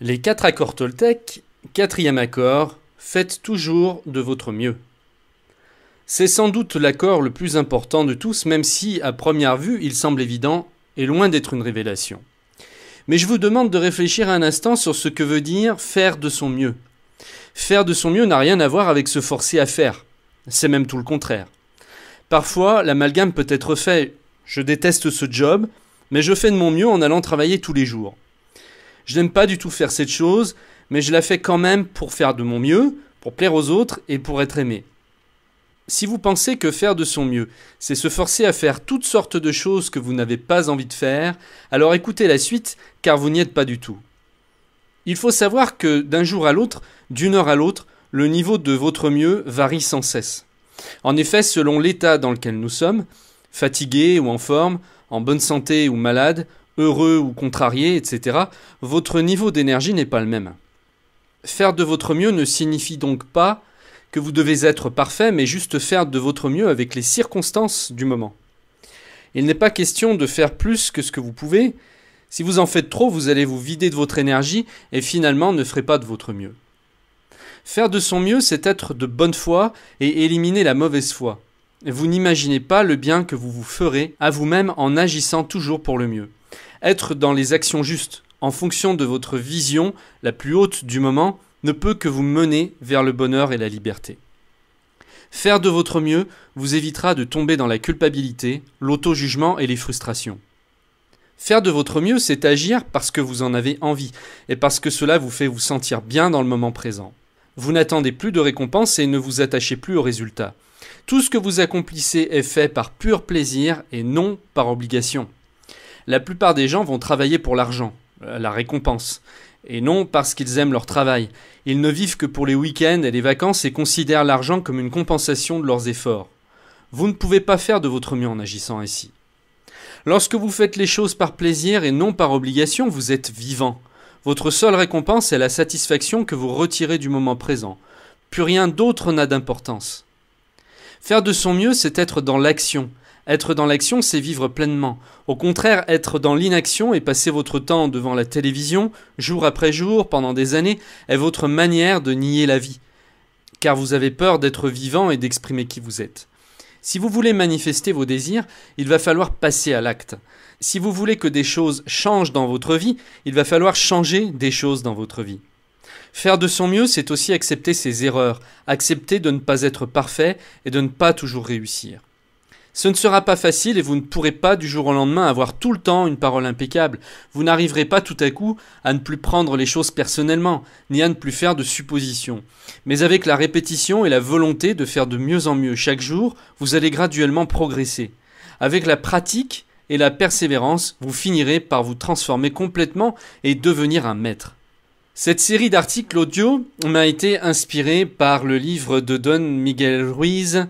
Les 4 accords Toltec, 4e accord, faites toujours de votre mieux. C'est sans doute l'accord le plus important de tous, même si, à première vue, il semble évident et loin d'être une révélation. Mais je vous demande de réfléchir un instant sur ce que veut dire faire de son mieux. Faire de son mieux n'a rien à voir avec se forcer à faire. C'est même tout le contraire. Parfois, l'amalgame peut être fait. Je déteste ce job, mais je fais de mon mieux en allant travailler tous les jours. Je n'aime pas du tout faire cette chose, mais je la fais quand même pour faire de mon mieux, pour plaire aux autres et pour être aimé. Si vous pensez que faire de son mieux, c'est se forcer à faire toutes sortes de choses que vous n'avez pas envie de faire, alors écoutez la suite, car vous n'y êtes pas du tout. Il faut savoir que d'un jour à l'autre, d'une heure à l'autre, le niveau de votre mieux varie sans cesse. En effet, selon l'état dans lequel nous sommes, fatigué ou en forme, en bonne santé ou malade, heureux ou contrarié, etc., votre niveau d'énergie n'est pas le même. Faire de votre mieux ne signifie donc pas que vous devez être parfait, mais juste faire de votre mieux avec les circonstances du moment. Il n'est pas question de faire plus que ce que vous pouvez. Si vous en faites trop, vous allez vous vider de votre énergie et finalement ne ferez pas de votre mieux. Faire de son mieux, c'est être de bonne foi et éliminer la mauvaise foi. Vous n'imaginez pas le bien que vous vous ferez à vous-même en agissant toujours pour le mieux. Être dans les actions justes, en fonction de votre vision la plus haute du moment, ne peut que vous mener vers le bonheur et la liberté. Faire de votre mieux vous évitera de tomber dans la culpabilité, l'auto-jugement et les frustrations. Faire de votre mieux, c'est agir parce que vous en avez envie et parce que cela vous fait vous sentir bien dans le moment présent. Vous n'attendez plus de récompense et ne vous attachez plus aux résultats. Tout ce que vous accomplissez est fait par pur plaisir et non par obligation. La plupart des gens vont travailler pour l'argent, la récompense, et non parce qu'ils aiment leur travail. Ils ne vivent que pour les week-ends et les vacances et considèrent l'argent comme une compensation de leurs efforts. Vous ne pouvez pas faire de votre mieux en agissant ainsi. Lorsque vous faites les choses par plaisir et non par obligation, vous êtes vivant. Votre seule récompense est la satisfaction que vous retirez du moment présent. Plus rien d'autre n'a d'importance. Faire de son mieux, c'est être dans l'action. Être dans l'action, c'est vivre pleinement. Au contraire, être dans l'inaction et passer votre temps devant la télévision, jour après jour, pendant des années, est votre manière de nier la vie. Car vous avez peur d'être vivant et d'exprimer qui vous êtes. Si vous voulez manifester vos désirs, il va falloir passer à l'acte. Si vous voulez que des choses changent dans votre vie, il va falloir changer des choses dans votre vie. Faire de son mieux, c'est aussi accepter ses erreurs, accepter de ne pas être parfait et de ne pas toujours réussir. Ce ne sera pas facile et vous ne pourrez pas du jour au lendemain avoir tout le temps une parole impeccable. Vous n'arriverez pas tout à coup à ne plus prendre les choses personnellement, ni à ne plus faire de suppositions. Mais avec la répétition et la volonté de faire de mieux en mieux chaque jour, vous allez graduellement progresser. Avec la pratique et la persévérance, vous finirez par vous transformer complètement et devenir un maître. Cette série d'articles audio m'a été inspirée par le livre de Don Miguel Ruiz,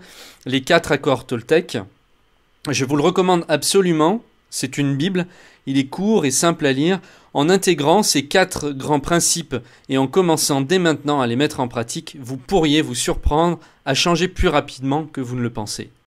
Les 4 accords Toltec. Je vous le recommande absolument, c'est une Bible, il est court et simple à lire. En intégrant ces 4 grands principes et en commençant dès maintenant à les mettre en pratique, vous pourriez vous surprendre à changer plus rapidement que vous ne le pensez.